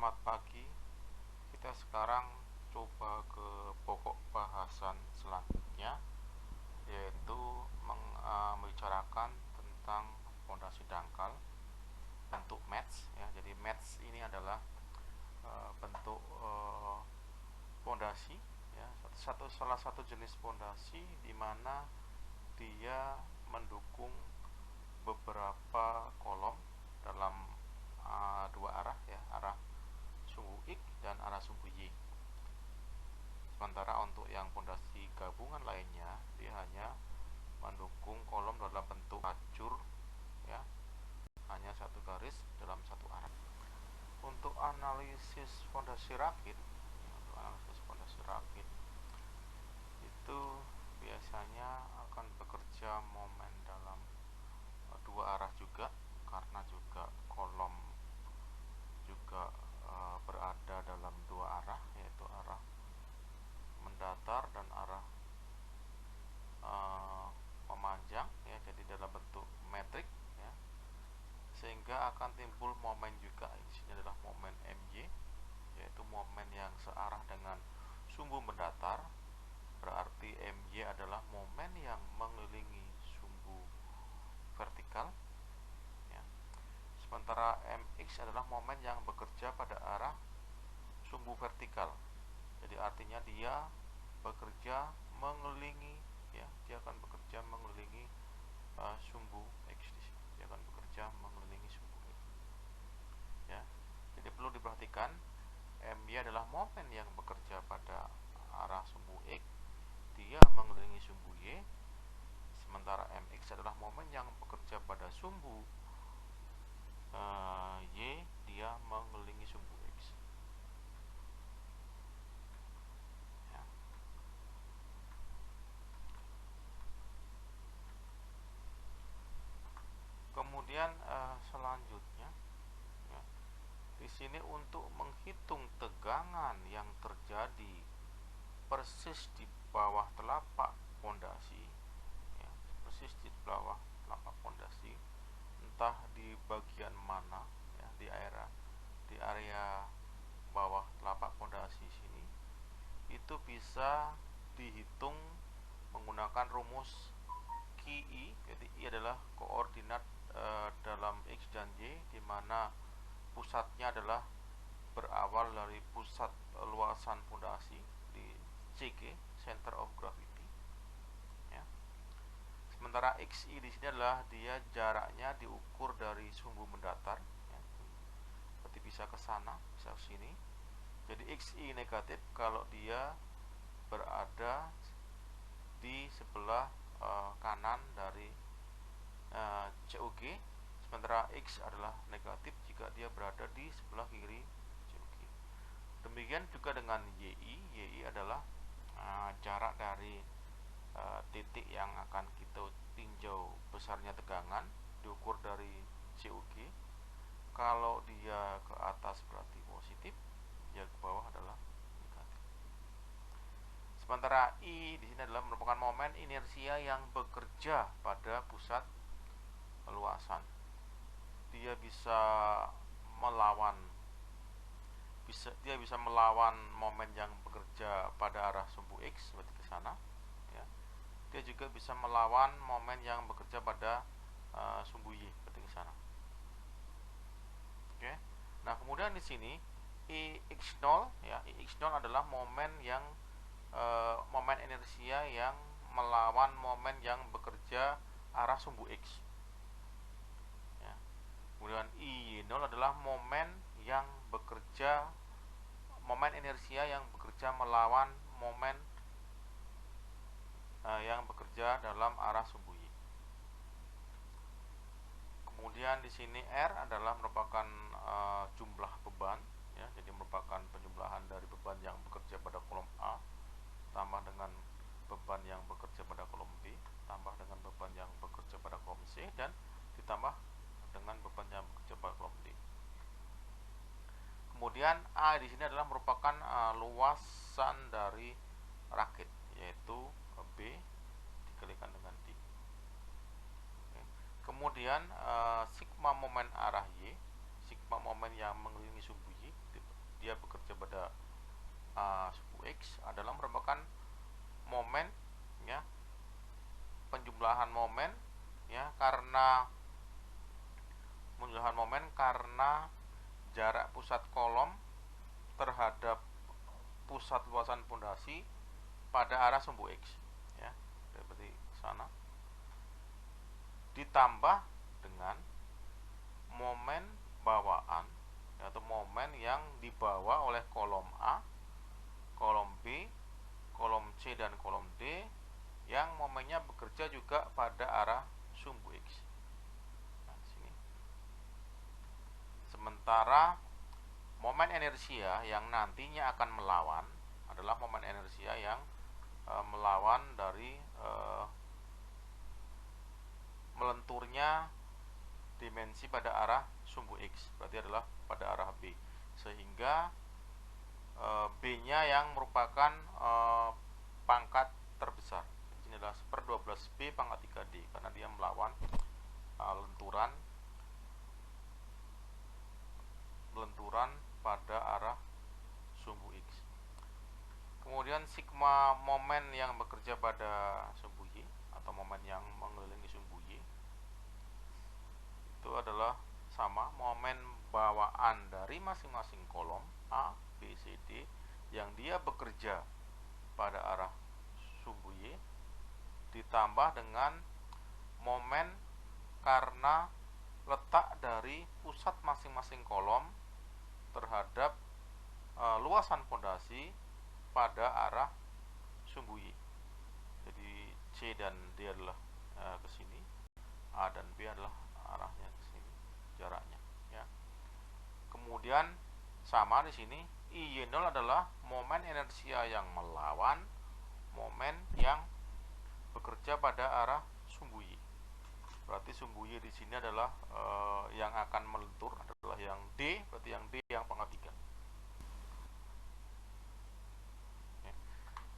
Selamat pagi. Kita sekarang coba ke pokok bahasan selanjutnya, yaitu membicarakan tentang fondasi dangkal bentuk match ya. Jadi match ini adalah bentuk fondasi ya, salah satu jenis fondasi di mana dia mendukung beberapa kolom dalam dua arah ya, arah sumbu X dan arah sumbu Y. Sementara untuk yang fondasi gabungan lainnya, dia hanya mendukung kolom dalam bentuk lajur ya, hanya satu garis dalam satu arah. Untuk analisis fondasi rakit, itu biasanya akan bekerja momen dalam dua arah juga, karena juga kolom juga berada dalam dua arah, yaitu arah mendatar dan arah memanjang ya, jadi dalam bentuk metrik ya, sehingga akan timbul momen juga. Di sini adalah momen MY, yaitu momen yang searah dengan sumbu mendatar, berarti MY adalah momen yang mengelilingi sumbu vertikal ya. Sementara MX adalah momen yang bekerja pada arah sumbu vertikal, jadi artinya dia bekerja mengelilingi ya, dia akan bekerja mengelilingi sumbu X di sini. Dia akan bekerja mengelilingi sumbu X ya. Jadi perlu diperhatikan, MY adalah momen yang bekerja pada arah sumbu X, dia mengelilingi sumbu Y. Sementara MX adalah momen yang bekerja pada sumbu Y, dia mengelilingi sumbu X ya. Kemudian selanjutnya ya, di sini untuk menghitung tegangan yang terjadi persis di bawah telapak pondasi ya, persis di bawah telapak pondasi, entah di bagian mana ya, di area bawah telapak pondasi sini, itu bisa dihitung menggunakan rumus QI. Jadi I adalah koordinat dalam X dan Y, di mana pusatnya adalah berawal dari pusat luasan pondasi di CG, Center of Gravity ya. Sementara XI di sini adalah dia jaraknya diukur dari sumbu mendatar ya. Berarti bisa ke sana, bisa ke sini. Jadi XI negatif kalau dia berada di sebelah kanan dari COG, sementara X adalah negatif jika dia berada di sebelah kiri COG. Demikian juga dengan YI adalah jarak dari titik yang akan kita tinjau besarnya tegangan diukur dari COG. Kalau dia ke atas berarti positif, dia ke bawah adalah negatif. Sementara I di sini adalah merupakan momen inersia yang bekerja pada pusat luasan. Dia bisa melawan momen yang bekerja pada arah sumbu X, berarti ke sana ya. Dia juga bisa melawan momen yang bekerja pada sumbu Y, berarti ke sana. Oke. Nah, kemudian di sini IX0 ya, IX0 adalah momen yang momen inersia yang melawan momen yang bekerja arah sumbu X ya. Kemudian I0 adalah momen inersia yang bekerja melawan momen yang bekerja dalam arah sumbu Y. Kemudian di sini R adalah merupakan jumlah beban ya, jadi merupakan penjumlahan dari beban yang bekerja pada kolom A tambah dengan beban yang bekerja pada kolom B tambah dengan beban yang bekerja pada kolom C dan ditambah dengan beban yang bekerja pada kolom D. Kemudian A di sini adalah merupakan luasan dari rakit, yaitu B dikalikan dengan D. Oke. Kemudian sigma momen arah Y, sigma momen yang mengelilingi sumbu Y dia bekerja pada sumbu X adalah merupakan momen, ya, penjumlahan momen, ya, karena jarak pusat kolom terhadap pusat luasan pondasi pada arah sumbu X, ya, seperti sana, ditambah dengan momen bawaan, yaitu momen yang dibawa oleh kolom A, kolom B, kolom C, dan kolom D, yang momennya bekerja juga pada arah sumbu X. Nah, sini. Sementara momen inersia yang nantinya akan melawan adalah momen inersia yang melawan dari melenturnya dimensi pada arah sumbu X, berarti adalah pada arah B, sehingga B-nya yang merupakan pangkat terbesar. Ini adalah 1/12B pangkat 3D karena dia melawan lenturan pada arah sumbu X. Kemudian sigma momen yang bekerja pada sumbu Y atau momen yang mengelilingi sumbu Y itu adalah sama momen bawaan dari masing-masing kolom A, B, C, D yang dia bekerja pada arah sumbu Y ditambah dengan momen karena letak dari pusat masing-masing kolom terhadap luasan pondasi pada arah sumbu Y. Jadi C dan D adalah ke sini, A dan B adalah arahnya ke sini, jaraknya, ya. Kemudian sama di sini, IY0 adalah momen inersia yang melawan momen yang bekerja pada arah sumbu Y. Berarti sumbu Y di sini adalah yang akan melentur adalah yang D, berarti yang D yang pangkat 3.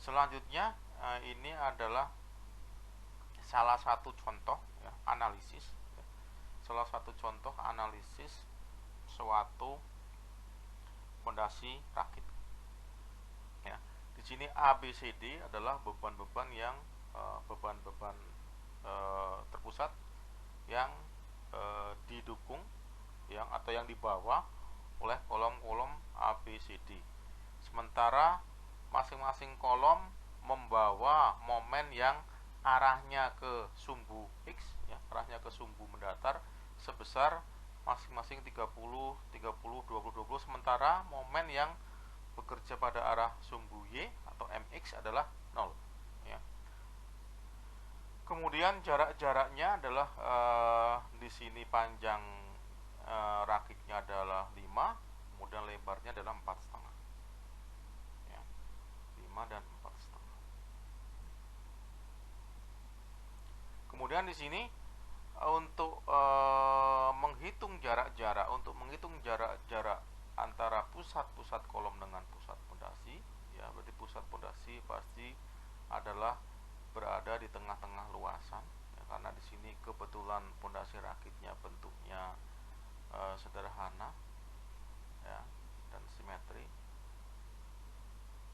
Selanjutnya ini adalah salah satu contoh, ya, analisis, ya. Salah satu contoh analisis suatu pondasi rakit. Ya, di sini A, B, C, D adalah beban-beban yang beban-beban terpusat yang didukung, yang atau yang dibawa oleh kolom-kolom A, B, C, D. Sementara masing-masing kolom membawa momen yang arahnya ke sumbu X, ya, arahnya ke sumbu mendatar sebesar masing-masing 30, 30, 20, 20, sementara momen yang bekerja pada arah sumbu Y atau MX adalah 0, ya. Kemudian jarak-jaraknya adalah di sini panjang rakitnya adalah 5, kemudian lebarnya adalah 4,5. Ya, 5 dan 4,5. Kemudian di sini untuk menghitung jarak-jarak, antara pusat-pusat kolom dengan pusat pondasi, ya, berarti pusat pondasi pasti adalah berada di tengah-tengah luasan, ya, karena di sini kebetulan pondasi rakitnya bentuknya sederhana, ya, dan simetri.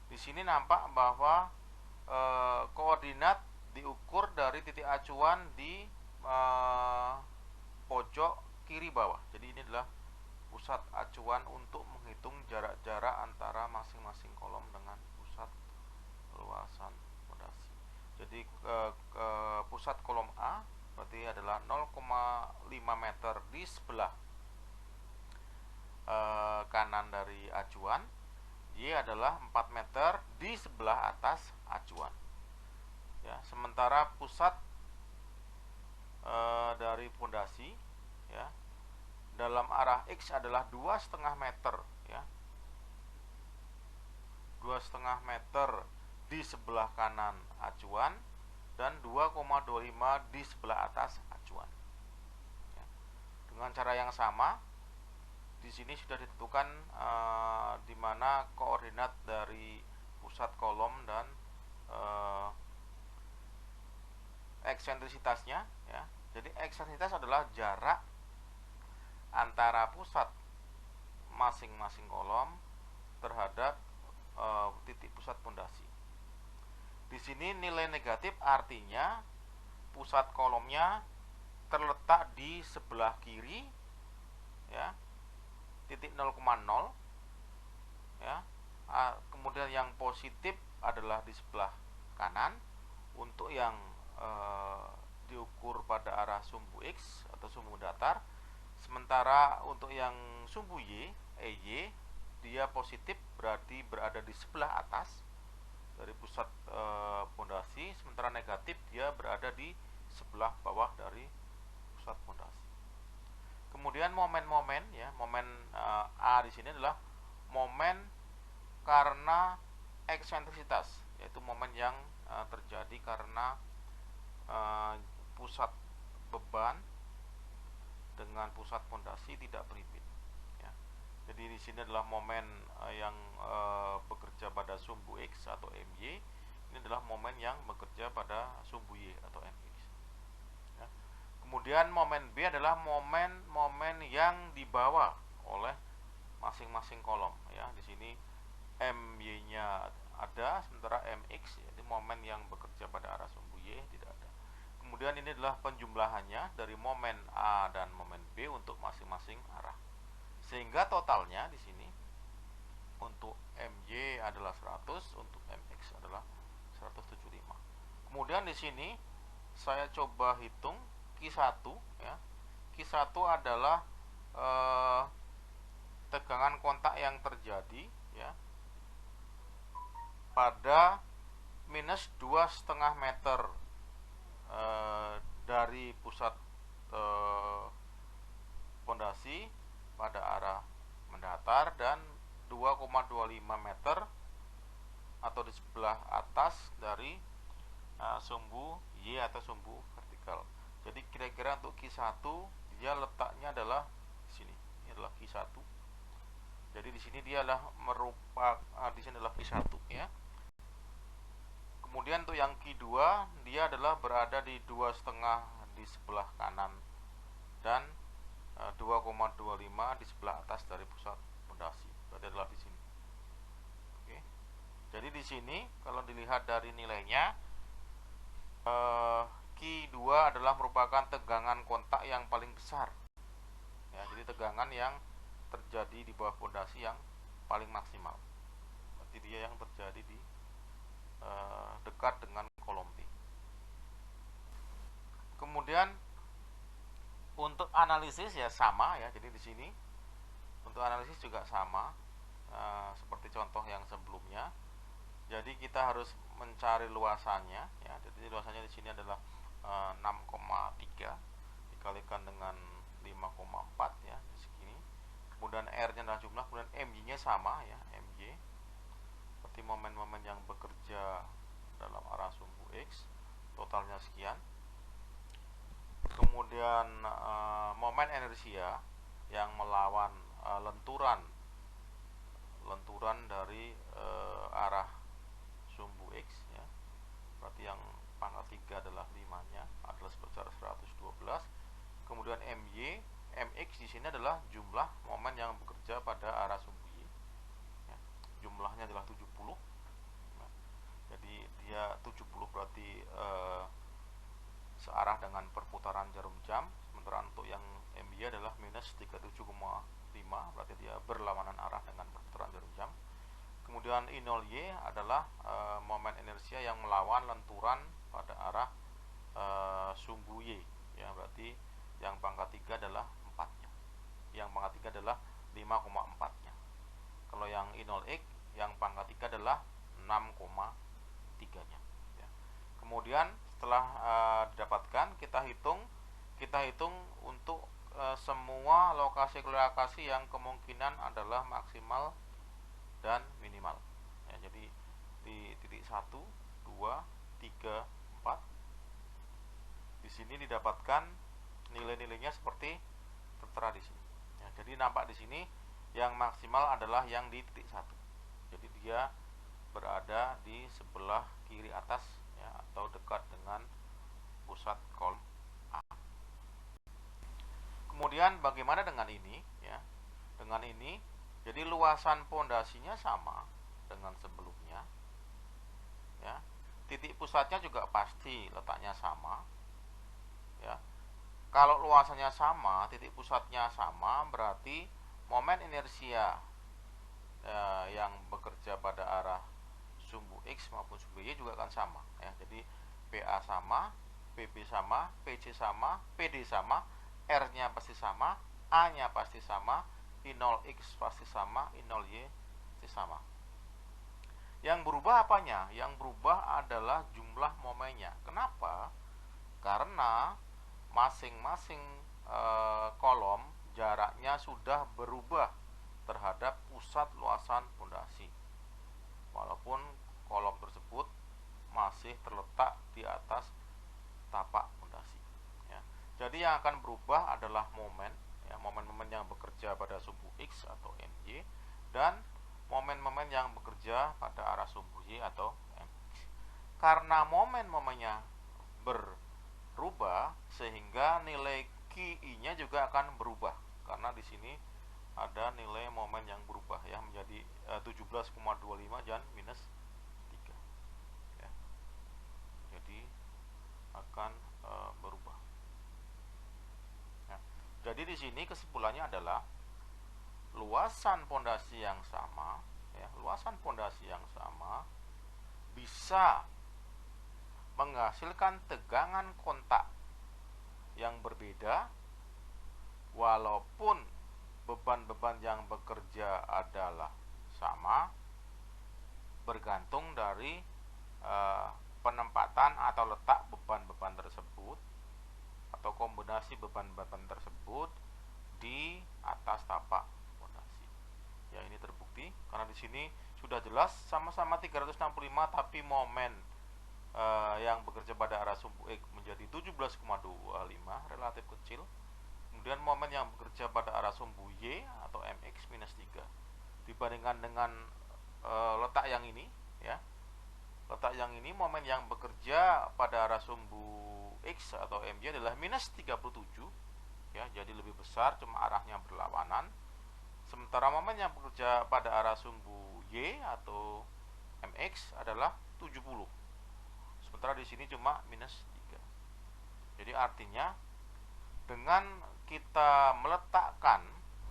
Di sini nampak bahwa koordinat diukur dari titik acuan di pojok kiri bawah. Jadi ini adalah pusat acuan untuk menghitung jarak-jarak antara masing-masing kolom dengan pusat luasan pondasi. Jadi ke pusat kolom A berarti adalah 0,5 meter di sebelah kanan dari acuan. Y adalah 4 meter di sebelah atas acuan, ya. Sementara pusat dari pondasi, ya, dalam arah X adalah 2,5 meter, ya, 2,5 meter di sebelah kanan acuan dan 2,25 di sebelah atas acuan, ya. Dengan cara yang sama di sini sudah ditentukan di mana koordinat dari pusat kolom dan eksentrisitasnya, ya. Jadi eksentrisitas adalah jarak antara pusat masing-masing kolom terhadap titik pusat pondasi. Di sini nilai negatif artinya pusat kolomnya terletak di sebelah kiri, ya, titik 0,0, ya. Kemudian yang positif adalah di sebelah kanan untuk yang diukur pada arah sumbu X atau sumbu datar. Sementara untuk yang sumbu Y, EY, dia positif berarti berada di sebelah atas dari pusat pondasi, sementara negatif dia berada di sebelah bawah dari pusat pondasi. Kemudian momen-momen, ya, momen A di sini adalah momen karena eksentrisitas, yaitu momen yang terjadi karena pusat beban dengan pusat pondasi tidak berimbit, ya. Jadi di sini adalah momen yang bekerja pada sumbu X atau MY. Ini adalah momen yang bekerja pada sumbu Y atau MX, ya. Kemudian momen B adalah momen yang dibawa oleh masing-masing kolom, ya. Di sini MY-nya ada, sementara MX yaitu momen yang bekerja pada arah sumbu Y tidak ada. Kemudian ini adalah penjumlahannya dari momen A dan momen B untuk masing-masing arah. Sehingga totalnya di sini untuk MY adalah 100, untuk MX adalah 175. Kemudian di sini saya coba hitung Q1, ya. Q1 adalah tegangan kontak yang terjadi, ya, pada minus 2,5 meter dari pusat pondasi pada arah mendatar dan 2,25 meter atau di sebelah atas dari sumbu Y atau sumbu vertikal. Jadi kira-kira untuk Q1 dia letaknya adalah di sini. Ini adalah Q1. Jadi di sini dia adalah di sini adalah Q1, ya. Kemudian untuk yang Q2 dia adalah berada di 2,5 di sebelah kanan dan 2,25 di sebelah atas dari pusat pondasi. Berarti adalah di sini. Oke. Jadi di sini kalau dilihat dari nilainya, Q2 adalah merupakan tegangan kontak yang paling besar, ya. Jadi tegangan yang terjadi di bawah pondasi yang paling maksimal. Berarti dia yang terjadi di dekat dengan kolom T. Kemudian untuk analisis ya sama, ya. Jadi di sini untuk analisis juga sama seperti contoh yang sebelumnya. Jadi kita harus mencari luasannya, ya. Jadi luasannya di sini adalah 6,3 dikalikan dengan 5,4, ya, di sini. Kemudian R-nya adalah jumlah, kemudian MY-nya sama, ya, MY. Seperti momen-momen yang bekerja dalam arah sumbu X, totalnya sekian. Kemudian momen inersia yang melawan lenturan dari arah sumbu X, ya. Berarti yang pangkat 3 adalah 5-nya adalah sebesar 112. Kemudian MX di sini adalah jumlah momen yang bekerja pada arah sumbu Y, ya. Jumlahnya adalah 70. Nah, jadi dia 70 berarti searah dengan perputaran jarum jam. Sementara untuk yang MY adalah minus 37,5, berarti dia berlawanan arah dengan perputaran jarum jam. Kemudian I0Y adalah momen inersia yang melawan lenturan pada arah sumbu Y, ya. Berarti yang pangkat 3 adalah 4-nya. Yang pangkat 3 adalah 5,4-nya. Kalau yang I0X yang pangkat 3 adalah 6,3-nya, ya. Kemudian setelah didapatkan, kita hitung untuk semua lokasi-lokasi yang kemungkinan adalah maksimal dan minimal, ya. Jadi di titik 1, 2, 3, 4 di sini didapatkan nilai-nilainya seperti tertera di sini, ya. Jadi nampak di sini yang maksimal adalah yang di titik 1. Jadi dia berada di sebelah kiri atas, ya, atau dekat dengan pusat kolom A. Kemudian bagaimana dengan ini, ya? Dengan ini Jadi luasan pondasinya sama dengan sebelumnya, ya. Titik pusatnya juga pasti letaknya sama, ya. Kalau luasannya sama, titik pusatnya sama, berarti momen inersia yang bekerja pada arah sumbu X maupun sumbu Y juga akan sama, ya. Jadi PA sama, PB sama, PC sama, PD sama, R-nya pasti sama, A-nya pasti sama, I0X pasti sama, I0Y pasti sama. Yang berubah apanya? Yang berubah adalah jumlah momennya. Kenapa? Karena masing-masing kolom jaraknya sudah berubah terhadap pusat luasan pondasi, walaupun kolom tersebut masih terletak di atas tapak pondasi, ya. Jadi yang akan berubah adalah momen, ya, momen-momen yang bekerja pada sumbu X atau MY, dan momen-momen yang bekerja pada arah sumbu Y atau MX. Karena momen-momennya berubah, sehingga nilai QI-nya juga akan berubah, karena di sini ada nilai momen yang berubah, ya, menjadi 17,25 dan minus 3, ya. Jadi akan berubah, ya. Jadi di sini kesimpulannya adalah luasan pondasi yang sama, ya, luasan pondasi yang sama bisa menghasilkan tegangan kontak yang berbeda walaupun beban-beban yang bekerja adalah sama, bergantung dari penempatan atau letak beban-beban tersebut atau kombinasi beban-beban tersebut di atas tapak pondasi. Ya, ini terbukti karena di sini sudah jelas sama-sama 365, tapi momen yang bekerja pada arah sumbu X menjadi 17,25, relatif kecil. Kemudian momen yang bekerja pada arah sumbu Y atau MX minus 3 dibandingkan dengan letak yang ini, ya. Letak yang ini, momen yang bekerja pada arah sumbu X atau MY adalah minus 37, ya, jadi lebih besar, cuma arahnya berlawanan. Sementara momen yang bekerja pada arah sumbu Y atau MX adalah 70. Sementara di sini cuma minus 3. Jadi artinya dengan kita meletakkan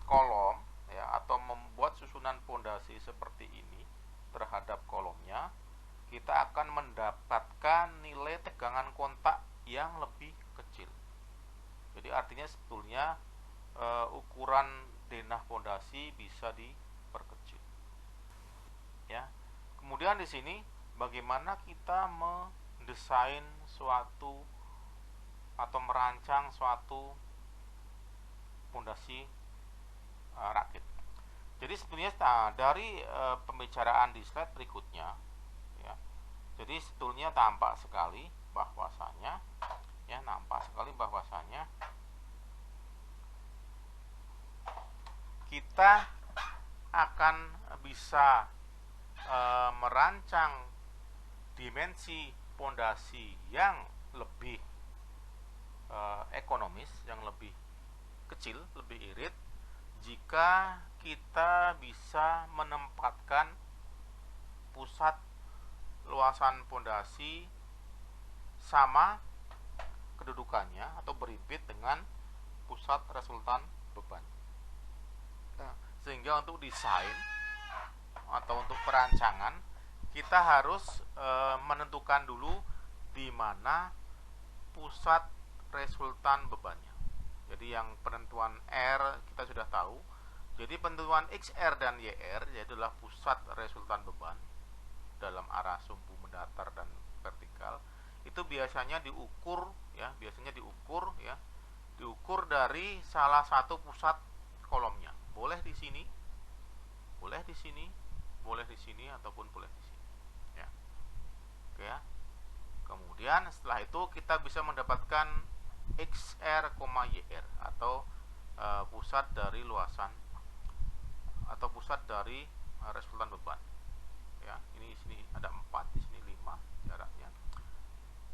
kolom, ya, atau membuat susunan pondasi seperti ini terhadap kolomnya, kita akan mendapatkan nilai tegangan kontak yang lebih kecil. Jadi artinya sebetulnya ukuran denah pondasi bisa diperkecil, ya. Kemudian di sini bagaimana kita mendesain suatu atau merancang suatu pondasi rakit. Jadi sebetulnya dari pembicaraan di slide berikutnya, ya, jadi sebetulnya nampak sekali bahwasanya kita akan bisa merancang dimensi pondasi yang lebih ekonomis, yang lebih kecil, lebih irit, jika kita bisa menempatkan pusat luasan pondasi sama kedudukannya atau berimpit dengan pusat resultan beban. Sehingga untuk desain atau untuk perancangan kita harus menentukan dulu di mana pusat resultan bebannya. Jadi yang penentuan R kita sudah tahu. Jadi penentuan XR dan YR yaitu adalah pusat resultan beban dalam arah sumbu mendatar dan vertikal. Itu biasanya diukur, ya, diukur dari salah satu pusat kolomnya. Boleh di sini, boleh di sini, boleh di sini, ataupun boleh di sini, ya. Oke, ya. Kemudian setelah itu kita bisa mendapatkan XR, YR atau pusat dari luasan atau pusat dari resultan beban. Ya, ini di sini ada 4, di sini 5 jaraknya.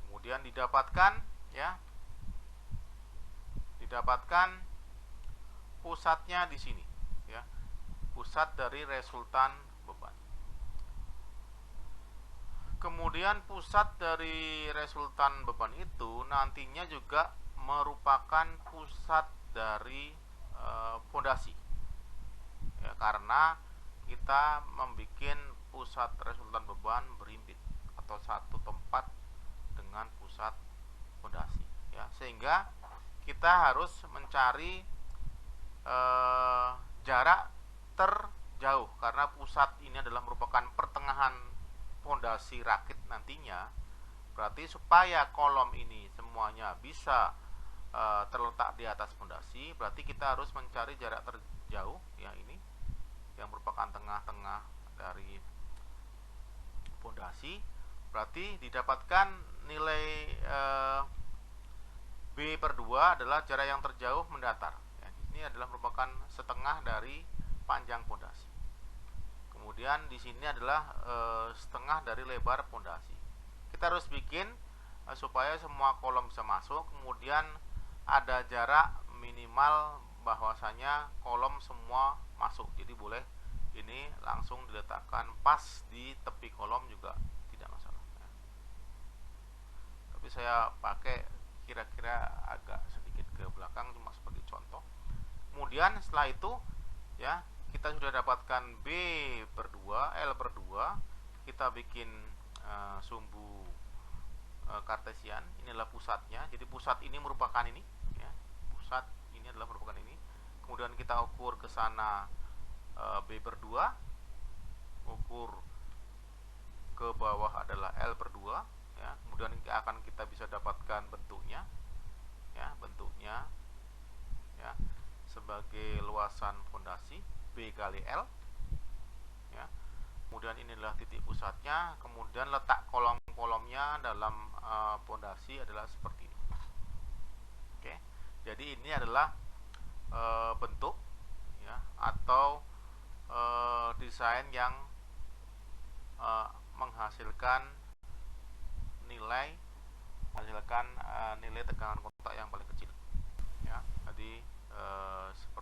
Kemudian didapatkan, ya, pusatnya di sini, ya. pusat dari resultan beban. Kemudian pusat dari resultan beban itu nantinya juga merupakan pusat dari fondasi. Ya, karena kita membuat pusat resultan beban berimpit atau satu tempat dengan pusat fondasi, ya, sehingga kita harus mencari jarak terjauh karena pusat ini adalah merupakan pertengahan fondasi rakit nantinya. Berarti supaya kolom ini semuanya bisa terletak di atas fondasi, berarti kita harus mencari jarak terjauh, ya, ini yang merupakan tengah-tengah dari fondasi. Berarti didapatkan nilai B per 2 adalah jarak yang terjauh mendatar. Ya, ini adalah merupakan setengah dari panjang fondasi. Kemudian di sini adalah setengah dari lebar fondasi. Kita harus bikin supaya semua kolom bisa masuk. Kemudian ada jarak minimal bahwasanya kolom semua masuk. Jadi boleh ini langsung diletakkan pas di tepi kolom juga tidak masalah. Tapi saya pakai kira-kira agak sedikit ke belakang cuma sebagai contoh. Kemudian setelah itu, ya, kita sudah dapatkan B per 2, L per 2. Kita bikin sumbu kartesian. Inilah pusatnya. Jadi pusat ini merupakan ini, ya. Pusat ini adalah merupakan ini. Kemudian kita ukur ke sana B per 2. Ukur ke bawah adalah L per 2, ya. Kemudian akan kita bisa dapatkan bentuknya, ya, bentuknya, ya, sebagai luasan fondasi B kali L, ya. Kemudian inilah titik pusatnya. Kemudian letak kolom-kolomnya dalam fondasi adalah seperti ini. Oke, jadi ini adalah bentuk, ya, atau desain yang menghasilkan nilai nilai tegangan kontak yang paling kecil, ya. Jadi seperti